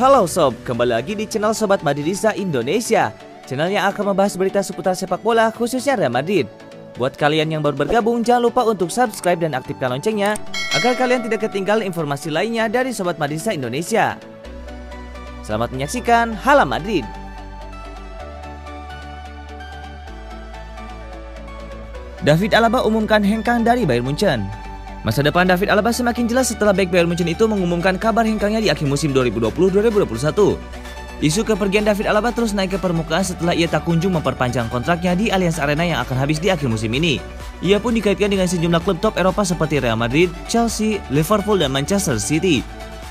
Halo sob, kembali lagi di channel Sobat Madridista Indonesia. Channel yang akan membahas berita seputar sepak bola khususnya Real Madrid. Buat kalian yang baru bergabung, jangan lupa untuk subscribe dan aktifkan loncengnya agar kalian tidak ketinggalan informasi lainnya dari Sobat Madridista Indonesia. Selamat menyaksikan Hala Madrid. David Alaba umumkan hengkang dari Bayern Munchen. Masa depan David Alaba semakin jelas setelah bek Bayern Munchen itu mengumumkan kabar hengkangnya di akhir musim 2020-2021. Isu kepergian David Alaba terus naik ke permukaan setelah ia tak kunjung memperpanjang kontraknya di Allianz Arena yang akan habis di akhir musim ini. Ia pun dikaitkan dengan sejumlah klub top Eropa seperti Real Madrid, Chelsea, Liverpool, dan Manchester City.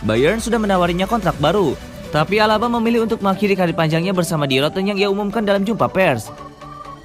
Bayern sudah menawarinya kontrak baru, tapi Alaba memilih untuk mengakhiri karir panjangnya bersama di Rotten yang ia umumkan dalam jumpa pers.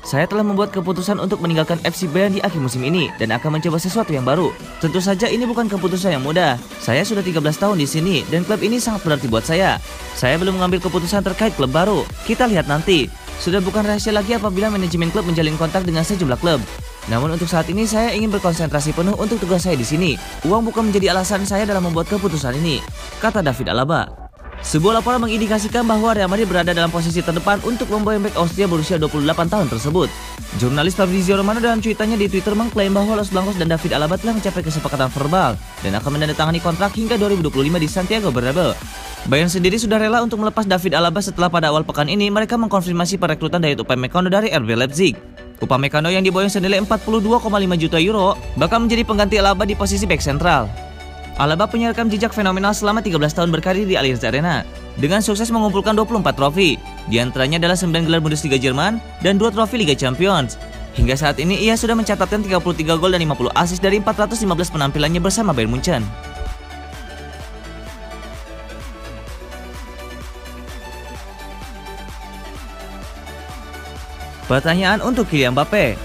Saya telah membuat keputusan untuk meninggalkan FC Bayern di akhir musim ini dan akan mencoba sesuatu yang baru. Tentu saja ini bukan keputusan yang mudah. Saya sudah 13 tahun di sini dan klub ini sangat berarti buat saya. Saya belum mengambil keputusan terkait klub baru. Kita lihat nanti. Sudah bukan rahasia lagi apabila manajemen klub menjalin kontak dengan sejumlah klub. Namun untuk saat ini saya ingin berkonsentrasi penuh untuk tugas saya di sini. Uang bukan menjadi alasan saya dalam membuat keputusan ini, kata David Alaba. Sebuah laporan mengindikasikan bahwa Real Madrid berada dalam posisi terdepan untuk memboyong bek Austria berusia 28 tahun tersebut. Jurnalis Fabrizio Romano dalam cuitannya di Twitter mengklaim bahwa Los Blancos dan David Alaba telah mencapai kesepakatan verbal dan akan menandatangani kontrak hingga 2025 di Santiago Bernabeu. Bayern sendiri sudah rela untuk melepas David Alaba setelah pada awal pekan ini mereka mengkonfirmasi perekrutan dari Upamecano dari RB Leipzig. Upamecano yang diboyong senilai 42,5 juta euro bakal menjadi pengganti Alaba di posisi bek sentral. Alaba punya rekam jejak fenomenal selama 13 tahun berkarir di Allianz Arena dengan sukses mengumpulkan 24 trofi, di antaranya adalah 9 gelar Bundesliga Jerman dan 2 trofi Liga Champions. Hingga saat ini ia sudah mencatatkan 33 gol dan 50 assist dari 415 penampilannya bersama Bayern Munchen. Pertanyaan untuk Kylian Mbappé.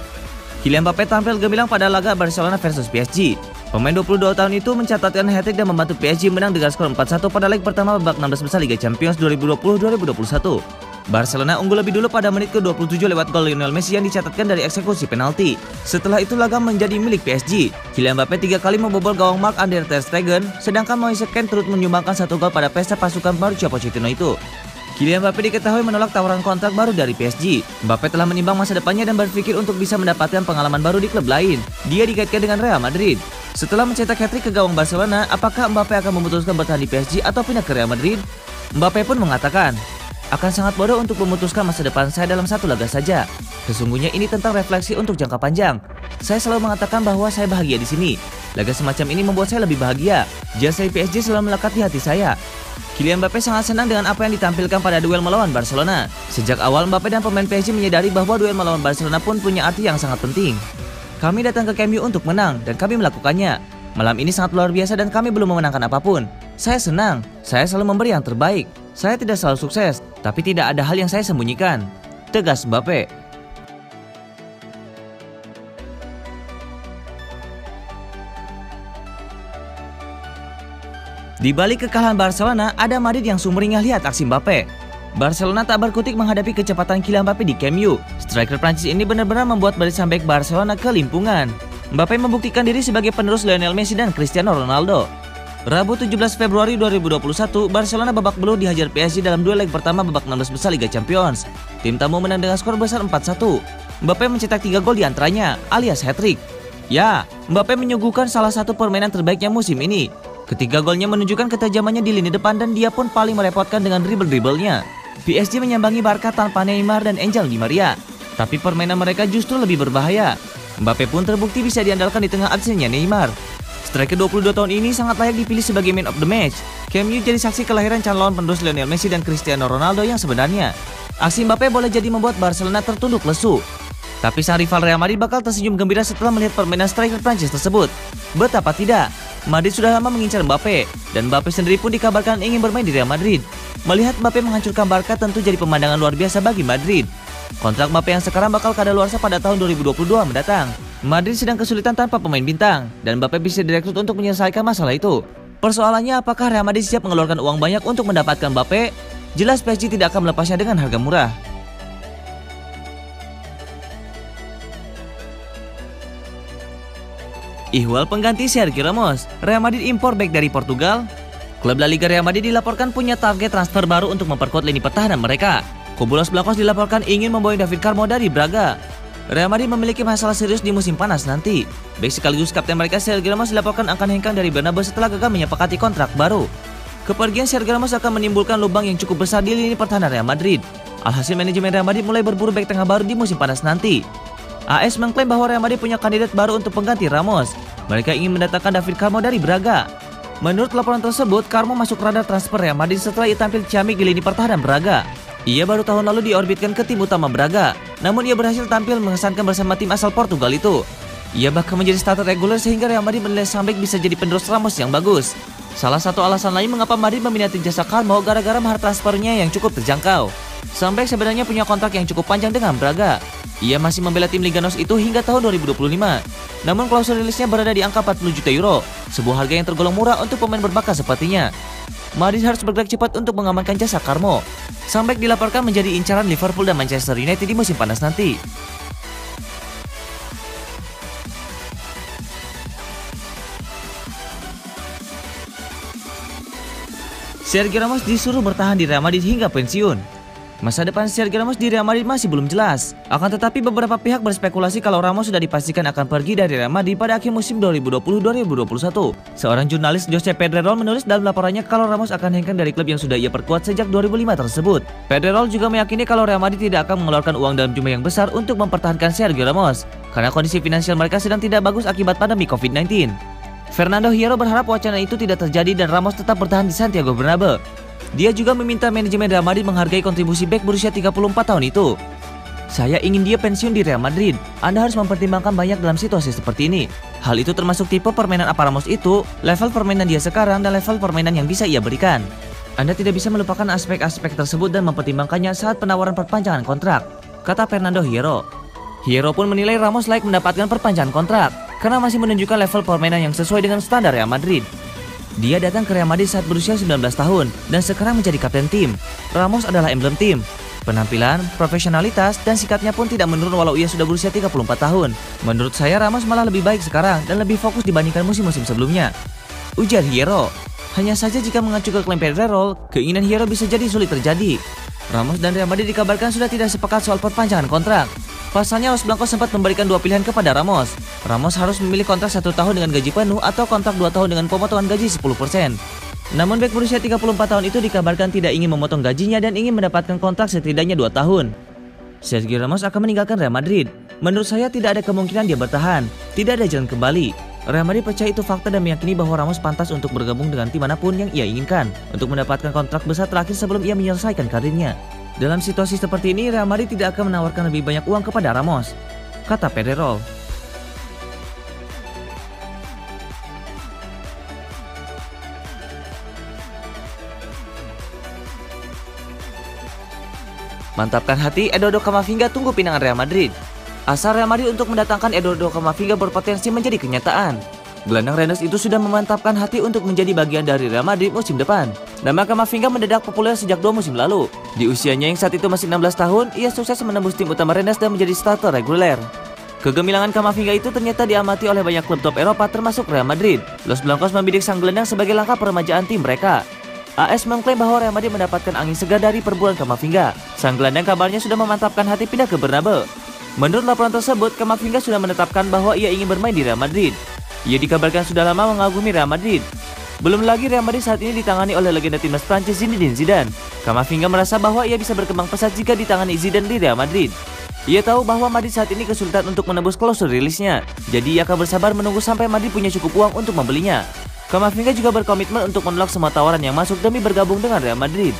Kylian Mbappé tampil gemilang pada laga Barcelona versus PSG. Pemain 22 tahun itu mencatatkan hat-trick dan membantu PSG menang dengan skor 4-1 pada leg pertama babak 16 besar Liga Champions 2020-2021. Barcelona unggul lebih dulu pada menit ke-27 lewat gol Lionel Messi yang dicatatkan dari eksekusi penalti. Setelah itu laga menjadi milik PSG. Kylian Mbappé 3 kali membobol gawang Marc-Andre ter Stegen, sedangkan Moise Kean turut menyumbangkan 1 gol pada pesta pasukan Mauricio Pochettino itu. Kylian Mbappé diketahui menolak tawaran kontrak baru dari PSG. Mbappé telah menimbang masa depannya dan berpikir untuk bisa mendapatkan pengalaman baru di klub lain. Dia dikaitkan dengan Real Madrid. Setelah mencetak hat-trick ke gawang Barcelona, apakah Mbappé akan memutuskan bertahan di PSG atau pindah ke Real Madrid? Mbappé pun mengatakan, akan sangat bodoh untuk memutuskan masa depan saya dalam satu laga saja. Sesungguhnya ini tentang refleksi untuk jangka panjang. Saya selalu mengatakan bahwa saya bahagia di sini. Laga semacam ini membuat saya lebih bahagia. Jersey PSG selalu melekat di hati saya. Kylian Mbappé sangat senang dengan apa yang ditampilkan pada duel melawan Barcelona. Sejak awal Mbappé dan pemain PSG menyadari bahwa duel melawan Barcelona pun punya arti yang sangat penting. Kami datang ke Camp Nou untuk menang dan kami melakukannya. Malam ini sangat luar biasa dan kami belum memenangkan apapun. Saya senang, saya selalu memberi yang terbaik. Saya tidak selalu sukses, tapi tidak ada hal yang saya sembunyikan, tegas Mbappé. Di balik kekalahan Barcelona, ada Madrid yang sumringah lihat aksi Mbappé. Barcelona tak berkutik menghadapi kecepatan Kylian Mbappé di Camp Nou. Striker Prancis ini benar-benar membuat barisan bek Barcelona kelimpungan. Mbappé membuktikan diri sebagai penerus Lionel Messi dan Cristiano Ronaldo. Rabu 17 Februari 2021, Barcelona babak belur dihajar PSG dalam duel leg pertama babak 16 besar Liga Champions. Tim tamu menang dengan skor besar 4-1. Mbappé mencetak 3 gol diantaranya, alias hat-trick. Ya, Mbappé menyuguhkan salah satu permainan terbaiknya musim ini. Ketiga golnya menunjukkan ketajamannya di lini depan dan dia pun paling merepotkan dengan dribble-dribblenya. PSG menyambangi Barca tanpa Neymar dan Angel Di Maria, tapi permainan mereka justru lebih berbahaya. Mbappé pun terbukti bisa diandalkan di tengah absennya Neymar. Striker 22 tahun ini sangat layak dipilih sebagai man of the match. Camp Nou jadi saksi kelahiran calon penerus Lionel Messi dan Cristiano Ronaldo yang sebenarnya. Aksi Mbappé boleh jadi membuat Barcelona tertunduk lesu. Tapi sang rival Real Madrid bakal tersenyum gembira setelah melihat permainan striker Prancis tersebut. Betapa tidak, Madrid sudah lama mengincar Mbappé, dan Mbappé sendiri pun dikabarkan ingin bermain di Real Madrid. Melihat Mbappé menghancurkan Barca tentu jadi pemandangan luar biasa bagi Madrid. Kontrak Mbappé yang sekarang bakal kadaluarsa pada tahun 2022 mendatang. Madrid sedang kesulitan tanpa pemain bintang, dan Mbappé bisa direkrut untuk menyelesaikan masalah itu. Persoalannya apakah Real Madrid siap mengeluarkan uang banyak untuk mendapatkan Mbappé? Jelas PSG tidak akan melepasnya dengan harga murah. Ihwal pengganti Sergio Ramos. Real Madrid impor bek dari Portugal. Klub La Liga Real Madrid dilaporkan punya target transfer baru untuk memperkuat lini pertahanan mereka. Kubu Los Blancos dilaporkan ingin membawa David Carmo dari Braga. Real Madrid memiliki masalah serius di musim panas nanti. Bek sekaligus kapten mereka Sergio Ramos dilaporkan akan hengkang dari Bernabeu setelah gagal menyepakati kontrak baru. Kepergian Sergio Ramos akan menimbulkan lubang yang cukup besar di lini pertahanan Real Madrid. Alhasil manajemen Real Madrid mulai berburu bek tengah baru di musim panas nanti. AS mengklaim bahwa Real Madrid punya kandidat baru untuk pengganti Ramos. Mereka ingin mendatangkan David Carmo dari Braga. Menurut laporan tersebut, Carmo masuk radar transfer Real Madrid setelah ia tampil ciamik di lini pertahanan Braga. Ia baru tahun lalu diorbitkan ke tim utama Braga, namun ia berhasil tampil mengesankan bersama tim asal Portugal itu. Ia bahkan menjadi starter reguler sehingga Real Madrid menilai sang bek bisa jadi penerus Ramos yang bagus. Salah satu alasan lain mengapa Madrid meminati jasa Carmo gara-gara mahar transfernya yang cukup terjangkau. Sang bek sebenarnya punya kontrak yang cukup panjang dengan Braga. Ia masih membela tim Liga NOS itu hingga tahun 2025. Namun klausul rilisnya berada di angka 40 juta euro, sebuah harga yang tergolong murah untuk pemain berbakat sepertinya. Madrid harus bergerak cepat untuk mengamankan jasa Carmo. Sang bek dilaporkan menjadi incaran Liverpool dan Manchester United di musim panas nanti. Sergio Ramos disuruh bertahan di Real Madrid hingga pensiun. Masa depan Sergio Ramos di Real Madrid masih belum jelas. Akan tetapi beberapa pihak berspekulasi kalau Ramos sudah dipastikan akan pergi dari Real Madrid pada akhir musim 2020-2021. Seorang jurnalis Jose Pedrerol menulis dalam laporannya kalau Ramos akan hengkang dari klub yang sudah ia perkuat sejak 2005 tersebut. Pedrerol juga meyakini kalau Real Madrid tidak akan mengeluarkan uang dalam jumlah yang besar untuk mempertahankan Sergio Ramos karena kondisi finansial mereka sedang tidak bagus akibat pandemi COVID-19. Fernando Hierro berharap wacana itu tidak terjadi dan Ramos tetap bertahan di Santiago Bernabeu. Dia juga meminta manajemen Real Madrid menghargai kontribusi bek berusia 34 tahun itu. Saya ingin dia pensiun di Real Madrid. Anda harus mempertimbangkan banyak dalam situasi seperti ini. Hal itu termasuk tipe permainan apa Ramos itu, level permainan dia sekarang, dan level permainan yang bisa ia berikan. Anda tidak bisa melupakan aspek-aspek tersebut dan mempertimbangkannya saat penawaran perpanjangan kontrak, kata Fernando Hierro. Hierro pun menilai Ramos layak mendapatkan perpanjangan kontrak karena masih menunjukkan level permainan yang sesuai dengan standar Real Madrid. Dia datang ke Real Madrid saat berusia 19 tahun dan sekarang menjadi kapten tim. Ramos adalah emblem tim. Penampilan, profesionalitas, dan sikapnya pun tidak menurun walau ia sudah berusia 34 tahun. Menurut saya Ramos malah lebih baik sekarang dan lebih fokus dibandingkan musim-musim sebelumnya, ujar Hierro. Hanya saja jika mengacu ke klaim Pedrerol, keinginan Hierro bisa jadi sulit terjadi. Ramos dan Real Madrid dikabarkan sudah tidak sepakat soal perpanjangan kontrak. Pasalnya Los Blancos sempat memberikan dua pilihan kepada Ramos. Ramos harus memilih kontrak 1 tahun dengan gaji penuh atau kontrak 2 tahun dengan pemotongan gaji 10%. Namun bek berusia 34 tahun itu dikabarkan tidak ingin memotong gajinya dan ingin mendapatkan kontrak setidaknya 2 tahun. Sergio Ramos akan meninggalkan Real Madrid. Menurut saya tidak ada kemungkinan dia bertahan. Tidak ada jalan kembali. Real Madrid percaya itu fakta dan meyakini bahwa Ramos pantas untuk bergabung dengan tim manapun yang ia inginkan untuk mendapatkan kontrak besar terakhir sebelum ia menyelesaikan karirnya. Dalam situasi seperti ini, Real Madrid tidak akan menawarkan lebih banyak uang kepada Ramos, kata Pedrerol. Mantapkan hati, Eduardo Camavinga tunggu pinangan Real Madrid. Asa Real Madrid untuk mendatangkan Eduardo Camavinga berpotensi menjadi kenyataan. Gelandang Rennes itu sudah memantapkan hati untuk menjadi bagian dari Real Madrid musim depan. Nama Camavinga mendadak populer sejak 2 musim lalu. Di usianya yang saat itu masih 16 tahun, ia sukses menembus tim utama Rennes dan menjadi starter reguler. Kegemilangan Camavinga itu ternyata diamati oleh banyak klub top Eropa termasuk Real Madrid. Los Blancos membidik sang gelandang sebagai langkah peremajaan tim mereka. AS mengklaim bahwa Real Madrid mendapatkan angin segar dari perburuan Camavinga. Sang gelandang kabarnya sudah memantapkan hati pindah ke Bernabeu. Menurut laporan tersebut, Camavinga sudah menetapkan bahwa ia ingin bermain di Real Madrid. Ia dikabarkan sudah lama mengagumi Real Madrid. Belum lagi Real Madrid saat ini ditangani oleh legenda timnas Prancis Zinedine Zidane. Camavinga merasa bahwa ia bisa berkembang pesat jika ditangani Zidane di Real Madrid. Ia tahu bahwa Madrid saat ini kesulitan untuk menembus klausul rilisnya, jadi ia akan bersabar menunggu sampai Madrid punya cukup uang untuk membelinya. Camavinga juga berkomitmen untuk menolak semua tawaran yang masuk demi bergabung dengan Real Madrid.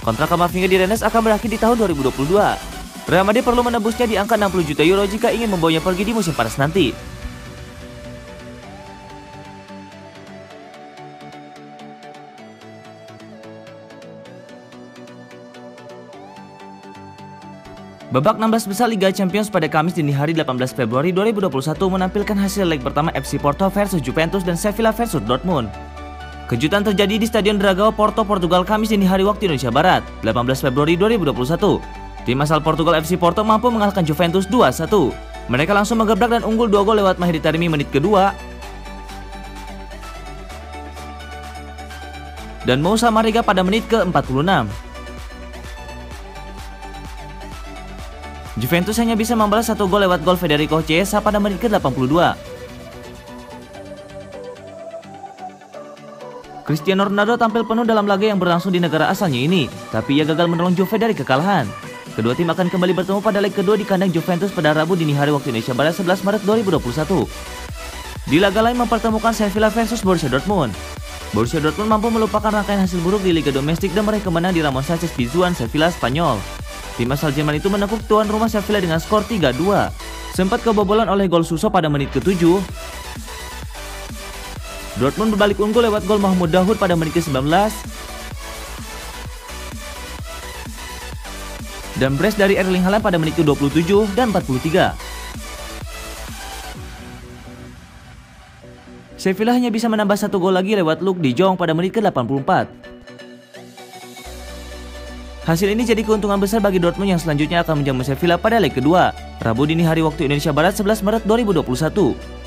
Kontrak Camavinga di Rennes akan berakhir di tahun 2022. Real Madrid perlu menembusnya di angka 60 juta euro jika ingin membawanya pergi di musim panas nanti. Babak 16 besar Liga Champions pada Kamis dini hari 18 Februari 2021 menampilkan hasil leg pertama FC Porto versus Juventus dan Sevilla versus Dortmund. Kejutan terjadi di Stadion Dragao, Porto, Portugal Kamis dini hari waktu Indonesia Barat, 18 Februari 2021. Tim asal Portugal FC Porto mampu mengalahkan Juventus 2-1. Mereka langsung menggebrak dan unggul 2 gol lewat Mahdi Taremi menit kedua. dan Moussa Marega pada menit ke-46. Juventus hanya bisa membalas 1 gol lewat gol Federico Chiesa pada menit ke-82. Cristiano Ronaldo tampil penuh dalam laga yang berlangsung di negara asalnya ini, tapi ia gagal menolong Juve dari kekalahan. Kedua tim akan kembali bertemu pada leg kedua di kandang Juventus pada Rabu dini hari waktu Indonesia Barat 11 Maret 2021. Di laga lain mempertemukan Sevilla versus Borussia Dortmund. Borussia Dortmund mampu melupakan rangkaian hasil buruk di Liga Domestik dan meraih kemenangan di Ramon Sanchez Pizjuan Sevilla Spanyol. Tim asal Jerman itu menekuk tuan rumah Sevilla dengan skor 3-2. Sempat kebobolan oleh gol Suso pada menit ke-7. Dortmund berbalik unggul lewat gol Mahmoud Dahoud pada menit ke-19. Dan brace dari Erling Haaland pada menit ke-27 dan 43. Sevilla hanya bisa menambah 1 gol lagi lewat Luuk de Jong pada menit ke-84. Hasil ini jadi keuntungan besar bagi Dortmund yang selanjutnya akan menjamu Sevilla pada leg kedua, Rabu dini hari waktu Indonesia Barat 11 Maret 2021.